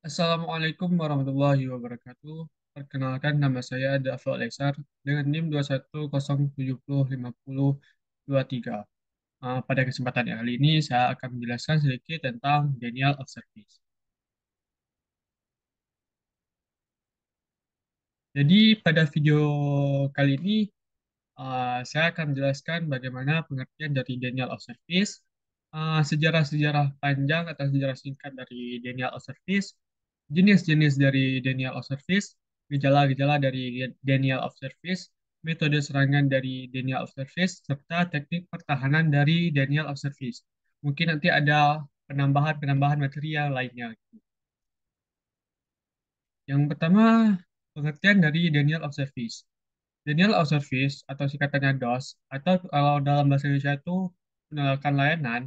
Assalamualaikum warahmatullahi wabarakatuh. Perkenalkan nama saya Dava Lesar dengan NIM 210705023. Pada kesempatan kali ini saya akan menjelaskan sedikit tentang denial of service. Jadi pada video kali ini saya akan menjelaskan bagaimana pengertian dari denial of service, sejarah-sejarah panjang atau sejarah singkat dari denial of service, jenis-jenis dari denial of service, gejala-gejala dari denial of service, metode serangan dari denial of service, serta teknik pertahanan dari denial of service. Mungkin nanti ada penambahan-penambahan materi yang lainnya. Yang pertama, pengertian dari denial of service. Denial of service atau singkatannya DOS atau kalau dalam bahasa Indonesia itu penolakan layanan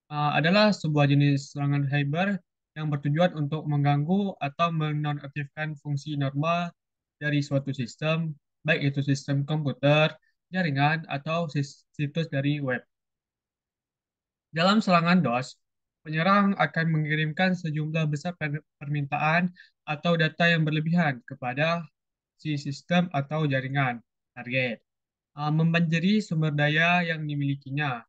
adalah sebuah jenis serangan cyber yang bertujuan untuk mengganggu atau menonaktifkan fungsi normal dari suatu sistem, baik itu sistem komputer, jaringan, atau situs dari web. Dalam serangan DOS, penyerang akan mengirimkan sejumlah besar permintaan atau data yang berlebihan kepada si sistem atau jaringan target, membanjiri sumber daya yang dimilikinya,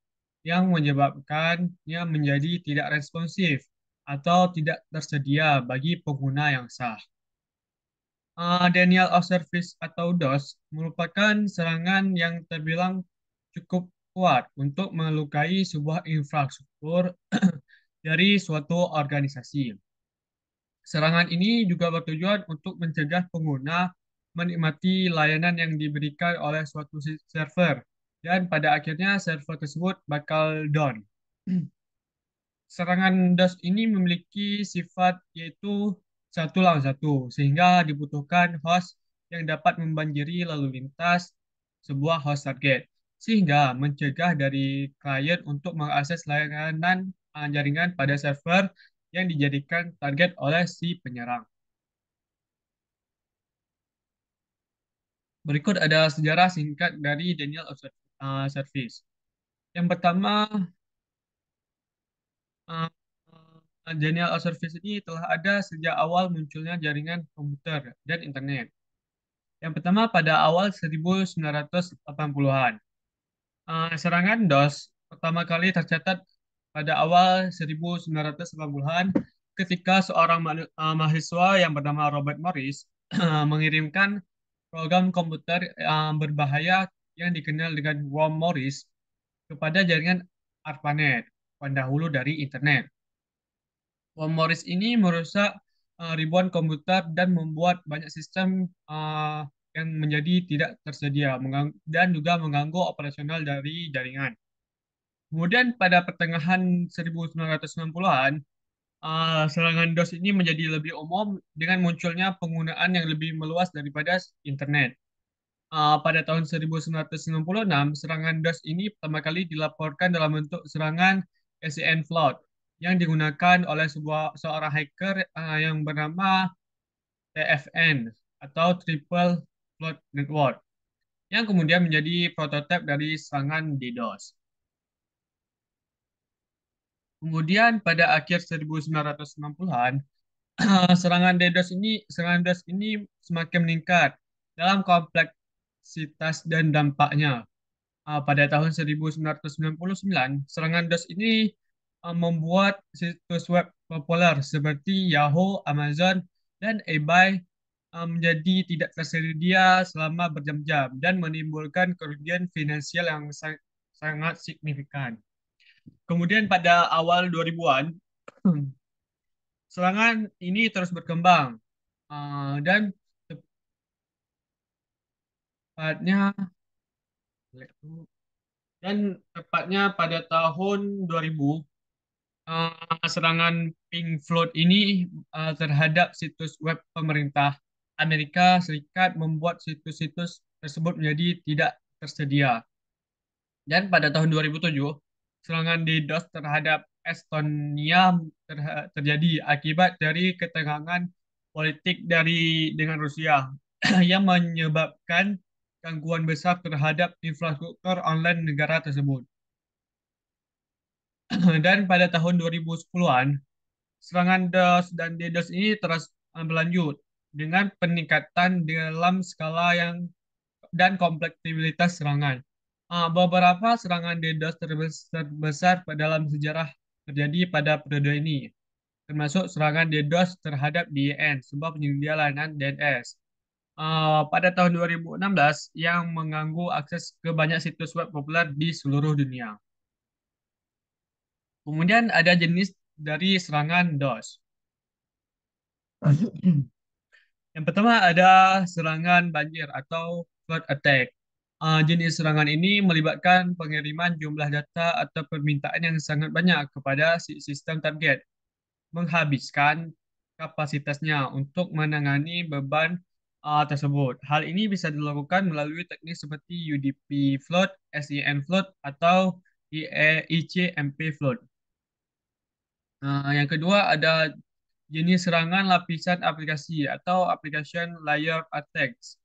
yang menyebabkannya menjadi tidak responsif atau tidak tersedia bagi pengguna yang sah. Denial of Service atau DOS merupakan serangan yang terbilang cukup kuat untuk melukai sebuah infrastruktur dari suatu organisasi. Serangan ini juga bertujuan untuk mencegah pengguna menikmati layanan yang diberikan oleh suatu server, dan pada akhirnya server tersebut bakal down. Serangan DOS ini memiliki sifat yaitu satu lawan satu, sehingga dibutuhkan host yang dapat membanjiri lalu lintas sebuah host target, sehingga mencegah dari klien untuk mengakses layanan jaringan pada server yang dijadikan target oleh si penyerang. Berikut ada sejarah singkat dari Denial of Service. Yang pertama, uh, Denial of Service ini telah ada sejak awal munculnya jaringan komputer dan internet. Yang pertama pada awal 1980-an. Serangan DOS pertama kali tercatat pada awal 1980-an ketika seorang mahasiswa yang bernama Robert Morris mengirimkan program komputer berbahaya yang dikenal dengan Worm Morris kepada jaringan ARPANET, pendahulu dari internet. Worm Morris ini merusak ribuan komputer dan membuat banyak sistem yang menjadi tidak tersedia dan juga mengganggu operasional dari jaringan. Kemudian pada pertengahan 1990-an, serangan DOS ini menjadi lebih umum dengan munculnya penggunaan yang lebih meluas daripada internet. Pada tahun 1996, serangan DOS ini pertama kali dilaporkan dalam bentuk serangan SCN Flood yang digunakan oleh seorang hacker yang bernama TFN atau Triple Flood Network yang kemudian menjadi prototipe dari serangan DDoS. Kemudian pada akhir 1990-an, serangan DDoS ini semakin meningkat dalam kompleksitas dan dampaknya. Pada tahun 1999, serangan DOS ini membuat situs web populer seperti Yahoo, Amazon, dan eBay menjadi tidak tersedia selama berjam-jam dan menimbulkan kerugian finansial yang sangat signifikan. Kemudian pada awal 2000-an, serangan ini terus berkembang dan tepatnya tepatnya pada tahun 2000, serangan Pink Floyd ini terhadap situs web pemerintah Amerika Serikat membuat situs-situs tersebut menjadi tidak tersedia. Dan pada tahun 2007, serangan DDoS terhadap Estonia terjadi akibat dari ketegangan politik dengan Rusia yang menyebabkan gangguan besar terhadap infrastruktur online negara tersebut. Dan pada tahun 2010-an, Serangan DOS dan DDoS ini terus berlanjut dengan peningkatan dalam skala yang dan kompleksibilitas serangan. Beberapa serangan DDoS terbesar dalam sejarah terjadi pada periode ini, termasuk serangan DDoS terhadap DNS, sebuah penyedia layanan DNS. Pada tahun 2016 yang mengganggu akses ke banyak situs web populer di seluruh dunia. Kemudian ada jenis dari serangan DOS. Yang pertama ada serangan banjir atau flood attack. Jenis serangan ini melibatkan pengiriman jumlah data atau permintaan yang sangat banyak kepada sistem target, menghabiskan kapasitasnya untuk menangani beban tersebut. Hal ini bisa dilakukan melalui teknik seperti UDP flood, SEN flood, atau ICMP flood. Yang kedua ada jenis serangan lapisan aplikasi atau application layer attacks.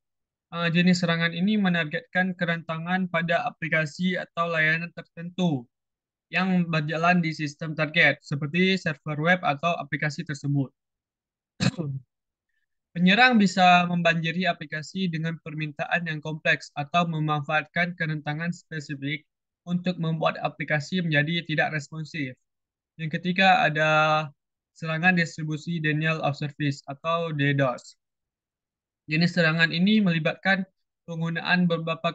Jenis serangan ini menargetkan kerentangan pada aplikasi atau layanan tertentu yang berjalan di sistem target, seperti server web atau aplikasi tersebut. Penyerang bisa membanjiri aplikasi dengan permintaan yang kompleks atau memanfaatkan kerentangan spesifik untuk membuat aplikasi menjadi tidak responsif. Yang ketiga ada serangan distribusi denial of service atau DDoS. Jenis serangan ini melibatkan penggunaan beberapa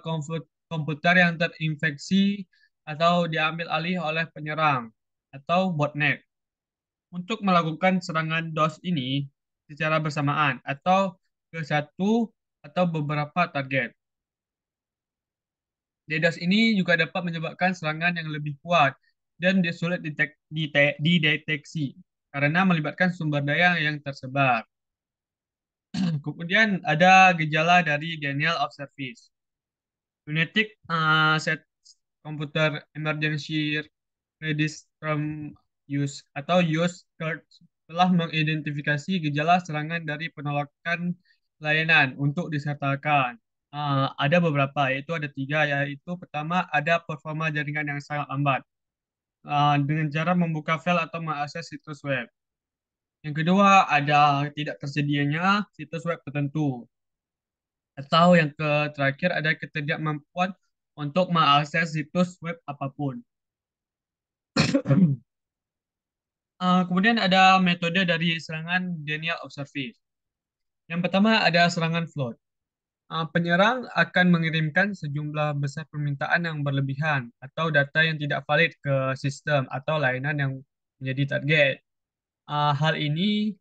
komputer yang terinfeksi atau diambil alih oleh penyerang atau botnet untuk melakukan serangan DOS ini secara bersamaan atau ke satu atau beberapa target. DDoS ini juga dapat menyebabkan serangan yang lebih kuat dan sulit dideteksi karena melibatkan sumber daya yang tersebar. Kemudian ada gejala dari denial of service. Kinetic set computer emergency readiness from use atau use card telah mengidentifikasi gejala serangan dari penolakan layanan untuk disertakan. Ada beberapa, yaitu ada tiga, yaitu pertama ada performa jaringan yang sangat lambat dengan cara membuka file atau mengakses situs web. Yang kedua ada tidak tersedianya situs web tertentu. Atau yang terakhir ada ketidakmampuan untuk mengakses situs web apapun. Kemudian ada metode dari serangan denial of service. Yang pertama ada serangan flood. Penyerang akan mengirimkan sejumlah besar permintaan yang berlebihan atau data yang tidak valid ke sistem atau layanan yang menjadi target. Hal ini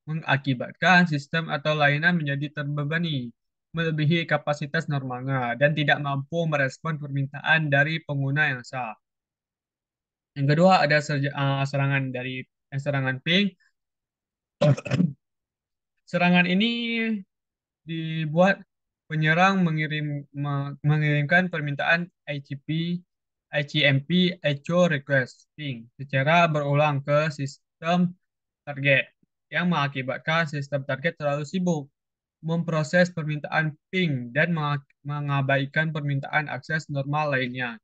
mengakibatkan sistem atau layanan menjadi terbebani, melebihi kapasitas normalnya, dan tidak mampu merespon permintaan dari pengguna yang sah. Yang kedua ada serangan ping. Serangan ini dibuat penyerang mengirimkan permintaan ICMP echo request ping secara berulang ke sistem target yang mengakibatkan sistem target terlalu sibuk memproses permintaan ping dan mengabaikan permintaan akses normal lainnya.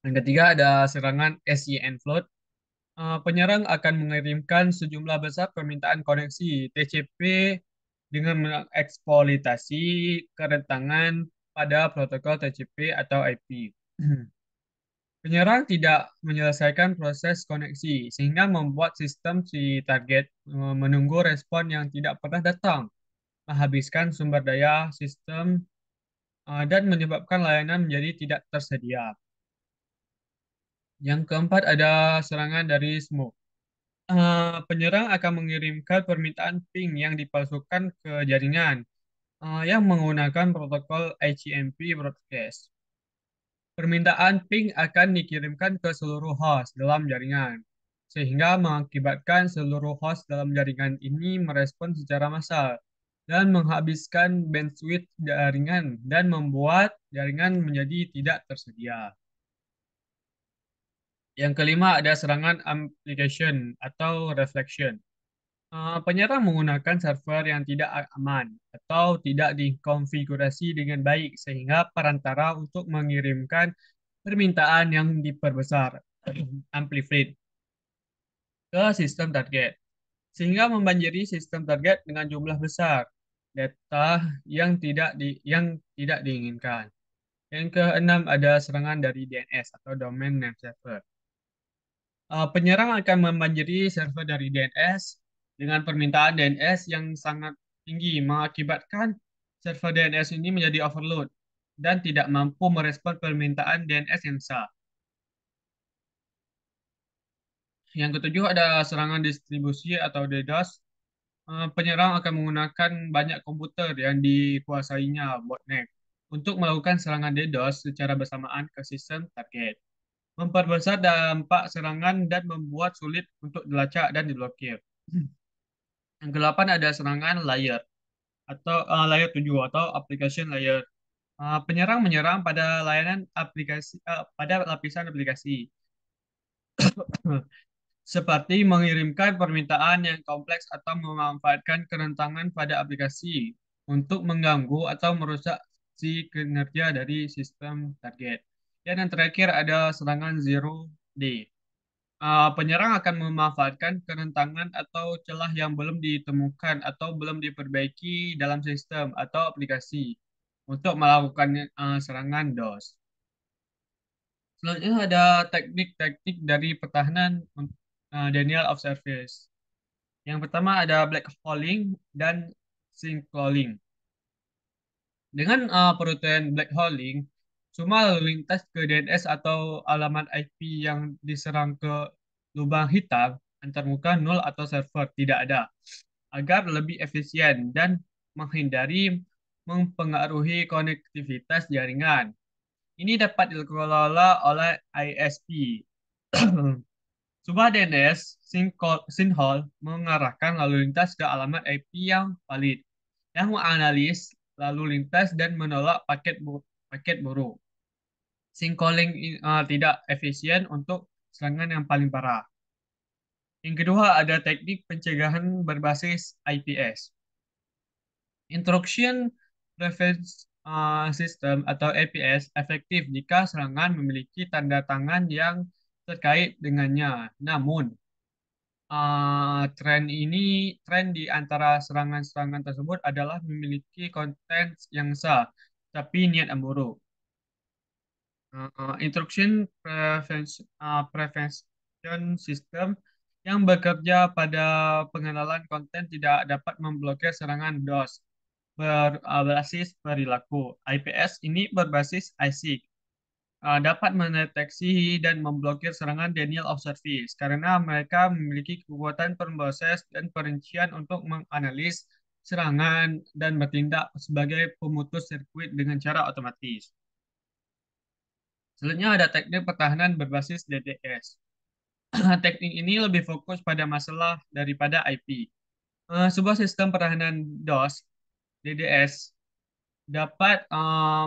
Yang ketiga ada serangan SEN flood. Penyerang akan mengirimkan sejumlah besar permintaan koneksi TCP dengan mengeksploitasi kerentangan pada protokol TCP atau IP. Penyerang tidak menyelesaikan proses koneksi sehingga membuat sistem si target menunggu respon yang tidak pernah datang, menghabiskan sumber daya sistem dan menyebabkan layanan menjadi tidak tersedia. Yang keempat ada serangan dari smoke. Penyerang akan mengirimkan permintaan ping yang dipalsukan ke jaringan yang menggunakan protokol ICMP broadcast. Permintaan ping akan dikirimkan ke seluruh host dalam jaringan, sehingga mengakibatkan seluruh host dalam jaringan ini merespon secara massal dan menghabiskan bandwidth jaringan dan membuat jaringan menjadi tidak tersedia. Yang kelima ada serangan amplification atau reflection. Penyerang menggunakan server yang tidak aman atau tidak dikonfigurasi dengan baik sehingga perantara untuk mengirimkan permintaan yang diperbesar, amplified. ke sistem target, sehingga membanjiri sistem target dengan jumlah besar data yang tidak diinginkan. Yang keenam ada serangan dari DNS atau Domain Name Server. Penyerang akan membanjiri server dari DNS dengan permintaan DNS yang sangat tinggi, mengakibatkan server DNS ini menjadi overload dan tidak mampu merespon permintaan DNS yang sah. Yang ketujuh ada serangan distribusi atau DDoS. Penyerang akan menggunakan banyak komputer yang dikuasainya botnet untuk melakukan serangan DDoS secara bersamaan ke sistem target, memperbesar dampak serangan dan membuat sulit untuk dilacak dan diblokir. Yang kedelapan ada serangan layer atau layer 7 atau application layer. Penyerang menyerang pada layanan aplikasi pada lapisan aplikasi seperti mengirimkan permintaan yang kompleks atau memanfaatkan kerentangan pada aplikasi untuk mengganggu atau merusak si kinerja dari sistem target. Dan yang terakhir ada serangan zero day. Penyerang akan memanfaatkan kerentangan atau celah yang belum ditemukan atau belum diperbaiki dalam sistem atau aplikasi untuk melakukan serangan DOS. Selanjutnya ada teknik-teknik dari pertahanan denial of service. Yang pertama ada black holing dan sinkroling. Dengan pengertian black holing, semua lalu lintas ke DNS atau alamat IP yang diserang ke lubang hitam antarmuka nol atau server tidak ada, agar lebih efisien dan menghindari mempengaruhi konektivitas jaringan. Ini dapat dikelola oleh ISP. Sebuah DNS sinkhole mengarahkan lalu lintas ke alamat IP yang valid, yang menganalisis lalu lintas dan menolak paket buruk. Syncalling tidak efisien untuk serangan yang paling parah. Yang kedua ada teknik pencegahan berbasis IPS. Intrusion Prevention System atau APS efektif jika serangan memiliki tanda tangan yang terkait dengannya. Namun, tren di antara serangan-serangan tersebut adalah memiliki konten yang sah, tapi niat yang buruk. Prevention System yang bekerja pada pengenalan konten tidak dapat memblokir serangan DOS berbasis perilaku. IPS ini berbasis ISIC, dapat mendeteksi dan memblokir serangan denial of service karena mereka memiliki kekuatan proses dan perincian untuk menganalisis serangan dan bertindak sebagai pemutus sirkuit dengan cara otomatis. Selanjutnya ada teknik pertahanan berbasis DDoS. Teknik ini lebih fokus pada masalah daripada IP. Sebuah sistem pertahanan DOS, DDoS, dapat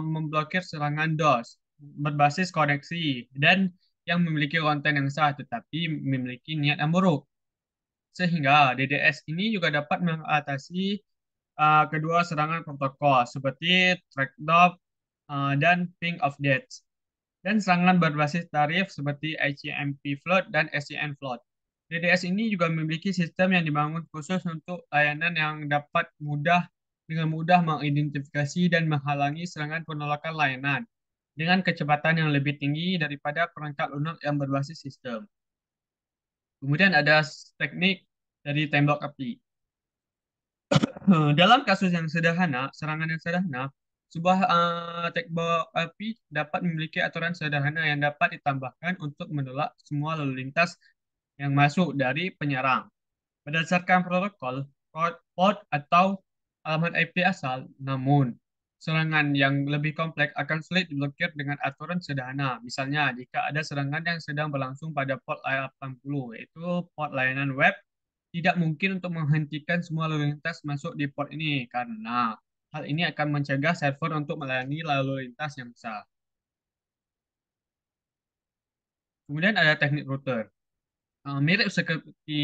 memblokir serangan DOS berbasis koneksi dan yang memiliki konten yang sah tetapi memiliki niat yang buruk. Sehingga DDoS ini juga dapat mengatasi kedua serangan protokol seperti Trackdown dan Ping of Death, dan serangan berbasis tarif seperti ICMP Flood dan SCN Flood. DDoS ini juga memiliki sistem yang dibangun khusus untuk layanan yang dapat dengan mudah mengidentifikasi dan menghalangi serangan penolakan layanan dengan kecepatan yang lebih tinggi daripada perangkat lunak yang berbasis sistem. Kemudian ada teknik dari tembok api. Dalam kasus yang sederhana, serangan yang sederhana, sebuah tembok api dapat memiliki aturan sederhana yang dapat ditambahkan untuk menolak semua lalu lintas yang masuk dari penyerang. Berdasarkan protokol, port atau alamat IP asal, namun serangan yang lebih kompleks akan sulit diblokir dengan aturan sederhana. Misalnya, jika ada serangan yang sedang berlangsung pada port 80, yaitu port layanan web, tidak mungkin untuk menghentikan semua lalu lintas masuk di port ini karena hal ini akan mencegah server untuk melayani lalu lintas yang sah. Kemudian ada teknik router. Mirip seperti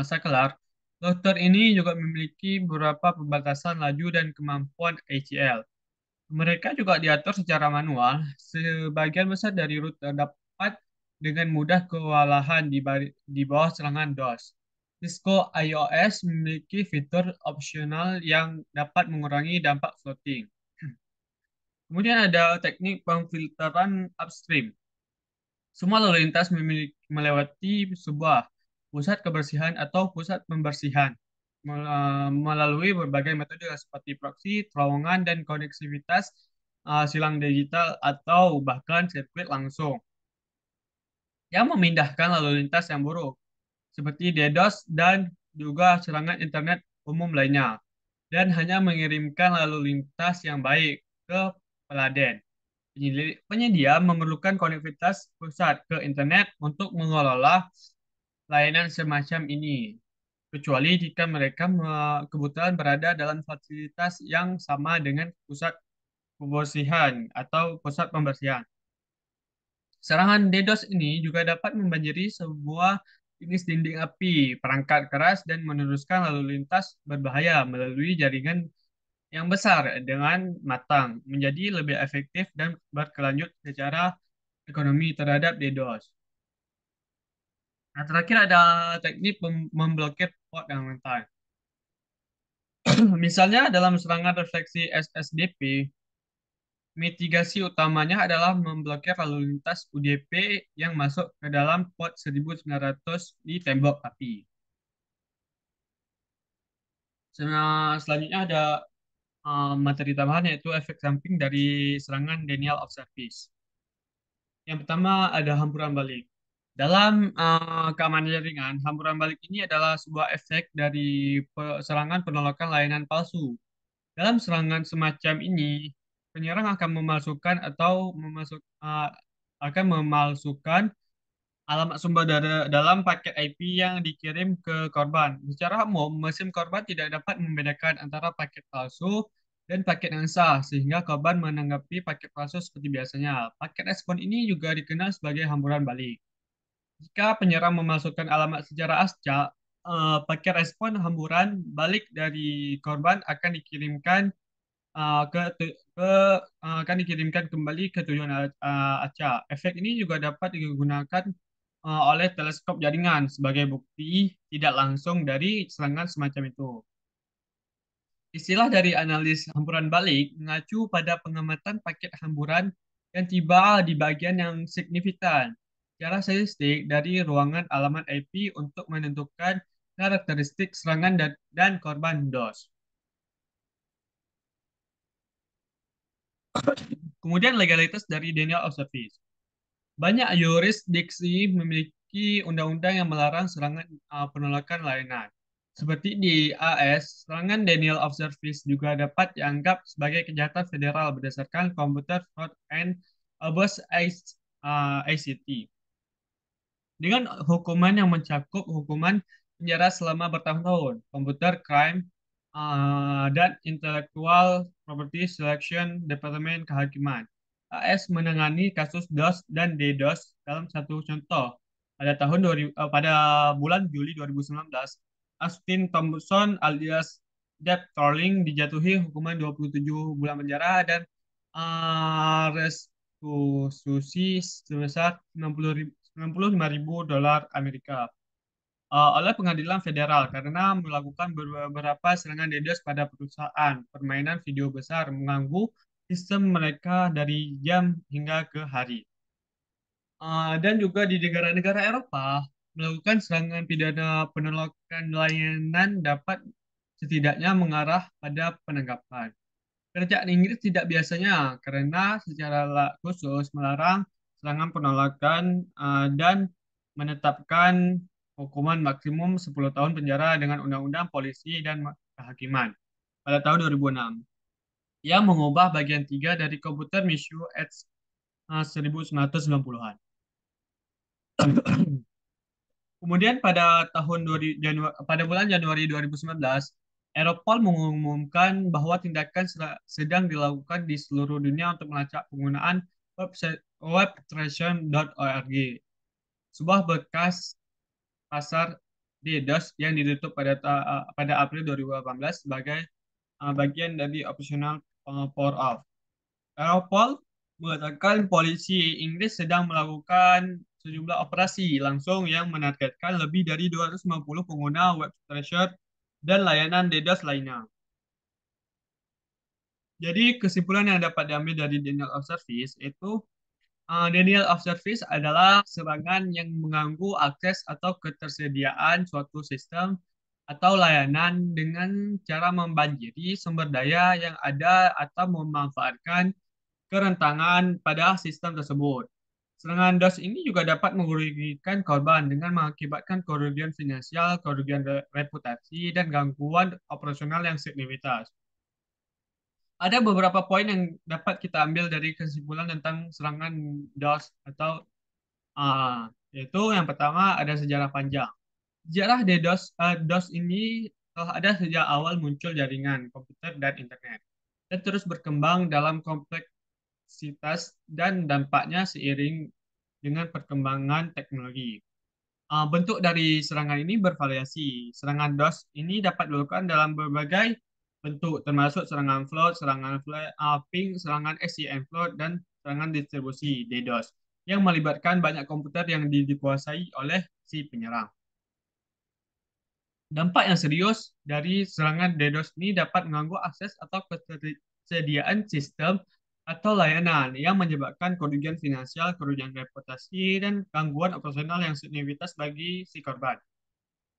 Saklar, router ini juga memiliki beberapa pembatasan laju dan kemampuan ACL. Mereka juga diatur secara manual. Sebagian besar dari router dapat dengan mudah kewalahan di bawah serangan DOS. Cisco iOS memiliki fitur opsional yang dapat mengurangi dampak floating. Kemudian ada teknik pemfilteran upstream. Semua lalu lintas melewati sebuah pusat kebersihan atau pusat pembersihan melalui berbagai metode seperti proxy, terowongan, dan koneksivitas silang digital atau bahkan sirkuit langsung yang memindahkan lalu lintas yang buruk seperti DDoS dan juga serangan internet umum lainnya dan hanya mengirimkan lalu lintas yang baik ke peladen. Penyedia memerlukan konektivitas pusat ke internet untuk mengelola layanan semacam ini, kecuali jika mereka kebetulan berada dalam fasilitas yang sama dengan pusat pembersihan atau pusat pembersihan. Serangan DDoS ini juga dapat membanjiri sebuah jenis dinding api, perangkat keras, dan meneruskan lalu lintas berbahaya melalui jaringan yang besar dengan matang, menjadi lebih efektif dan berkelanjut secara ekonomi terhadap DDoS. Nah, terakhir ada teknik memblokir port yang rentan. Misalnya dalam serangan refleksi SSDP, mitigasi utamanya adalah memblokir lalu lintas UDP yang masuk ke dalam port 1900 di tembok api. Selanjutnya ada materi tambahan yaitu efek samping dari serangan denial of service. Yang pertama ada hamburan balik. Dalam keamanan jaringan, hamburan balik ini adalah sebuah efek dari serangan penolakan layanan palsu. Dalam serangan semacam ini, penyerang akan memalsukan atau akan memalsukan alamat sumber dalam paket IP yang dikirim ke korban. Secara umum, mesin korban tidak dapat membedakan antara paket palsu dan paket yang sah, sehingga korban menanggapi paket palsu seperti biasanya. Paket respon ini juga dikenal sebagai hamburan balik. Jika penyerang memasukkan alamat secara acak, paket respon hamburan balik dari korban akan dikirimkan uh, ke, ke akan dikirimkan kembali ke tujuan acak. Efek ini juga dapat digunakan oleh teleskop jaringan sebagai bukti tidak langsung dari serangan semacam itu. Istilah dari analis hamburan balik mengacu pada pengamatan paket hamburan yang tiba di bagian yang signifikan secara statistik dari ruangan alamat IP untuk menentukan karakteristik serangan dan korban DOS. Kemudian legalitas dari denial of service. Banyak yurisdiksi memiliki undang-undang yang melarang serangan penolakan layanan. Seperti di AS, serangan denial of service juga dapat dianggap sebagai kejahatan federal berdasarkan Computer Fraud and Abuse ACT. Dengan hukuman yang mencakup hukuman penjara selama bertahun-tahun, Computer Crime dan Intellectual Property Selection Departemen Kehakiman. AS menangani kasus DOS dan DDoS dalam satu contoh. Pada bulan Juli 2019, Austin Thompson alias Deb Torling dijatuhi hukuman 27 bulan penjara dan restitusi sebesar 95.000 dolar Amerika oleh pengadilan federal karena melakukan beberapa serangan DDoS pada perusahaan permainan video besar mengganggu sistem mereka dari jam hingga ke hari. Dan juga di negara-negara Eropa, melakukan serangan pidana penolakan layanan dapat setidaknya mengarah pada penangkapan. Kerajaan Inggris tidak biasanya karena secara khusus melarang serangan penolakan dan menetapkan hukuman maksimum 10 tahun penjara dengan Undang-Undang Polisi dan Kehakiman pada tahun 2006 yang mengubah bagian 3 dari Computer Misuse Act 1990-an. Kemudian pada bulan Januari 2019, Europol mengumumkan bahwa tindakan sedang dilakukan di seluruh dunia untuk melacak penggunaan website webtracing.org, sebuah bekas pasar DDoS yang ditutup pada April 2018 sebagai bagian dari operasional Power Off. Europol mengatakan polisi Inggris sedang melakukan sejumlah operasi langsung yang menargetkan lebih dari 250 pengguna web trasher dan layanan DDoS lainnya. Jadi kesimpulan yang dapat diambil dari denial of service itu denial of service adalah serangan yang mengganggu akses atau ketersediaan suatu sistem atau layanan dengan cara membanjiri sumber daya yang ada atau memanfaatkan kerentangan pada sistem tersebut. Serangan DOS ini juga dapat merugikan korban dengan mengakibatkan kerugian finansial, kerugian reputasi, dan gangguan operasional yang signifikan. Ada beberapa poin yang dapat kita ambil dari kesimpulan tentang serangan DOS atau yaitu yang pertama ada sejarah panjang. Sejarah DOS ini telah ada sejak awal muncul jaringan komputer dan internet dan terus berkembang dalam kompleksitas dan dampaknya seiring dengan perkembangan teknologi. Bentuk dari serangan ini bervariasi. Serangan DOS ini dapat dilakukan dalam berbagai bentuk, termasuk serangan float, serangan ping, serangan SCN float, dan serangan distribusi DDoS, yang melibatkan banyak komputer yang dikuasai oleh si penyerang. Dampak yang serius dari serangan DDoS ini dapat mengganggu akses atau ketersediaan sistem atau layanan yang menyebabkan kerugian finansial, kerugian reputasi, dan gangguan operasional yang signifikan bagi si korban.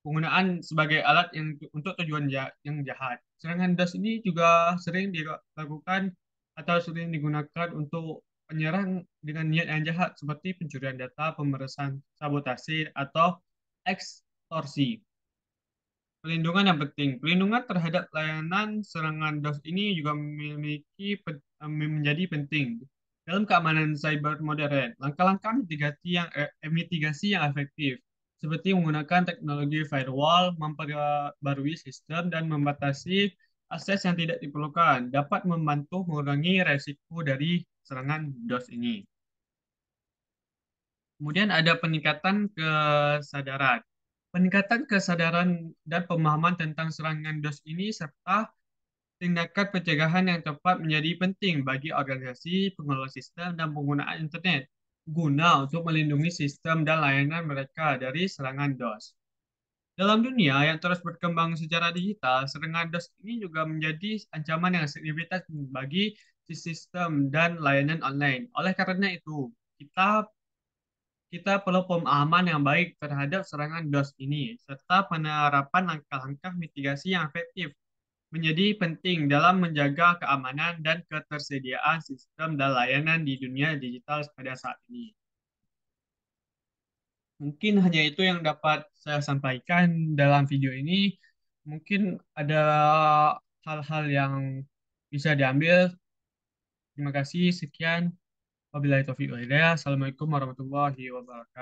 Penggunaan sebagai alat yang untuk tujuan yang jahat. Serangan DOS ini juga sering dilakukan atau sering digunakan untuk penyerang dengan niat yang jahat seperti pencurian data, pemerasan, sabotase, atau ekstorsi. Pelindungan yang penting. Pelindungan terhadap layanan serangan DOS ini juga menjadi penting dalam keamanan cyber modern. Langkah-langkah mitigasi yang efektif seperti menggunakan teknologi firewall, memperbarui sistem, dan membatasi akses yang tidak diperlukan dapat membantu mengurangi resiko dari serangan DOS ini. Kemudian ada peningkatan kesadaran. Peningkatan kesadaran dan pemahaman tentang serangan DOS ini serta tindakan pencegahan yang tepat menjadi penting bagi organisasi, pengelola sistem, dan penggunaan internet guna untuk melindungi sistem dan layanan mereka dari serangan DOS. Dalam dunia yang terus berkembang secara digital, serangan DOS ini juga menjadi ancaman yang signifikan bagi sistem dan layanan online. Oleh karena itu, kita kita perlu pemahaman yang baik terhadap serangan DOS ini, serta penerapan langkah-langkah mitigasi yang efektif menjadi penting dalam menjaga keamanan dan ketersediaan sistem dan layanan di dunia digital pada saat ini. Mungkin hanya itu yang dapat saya sampaikan dalam video ini. Mungkin ada hal-hal yang bisa diambil. Terima kasih, sekian. Wabillahi taufiq wal hidayah. Assalamualaikum warahmatullahi wabarakatuh.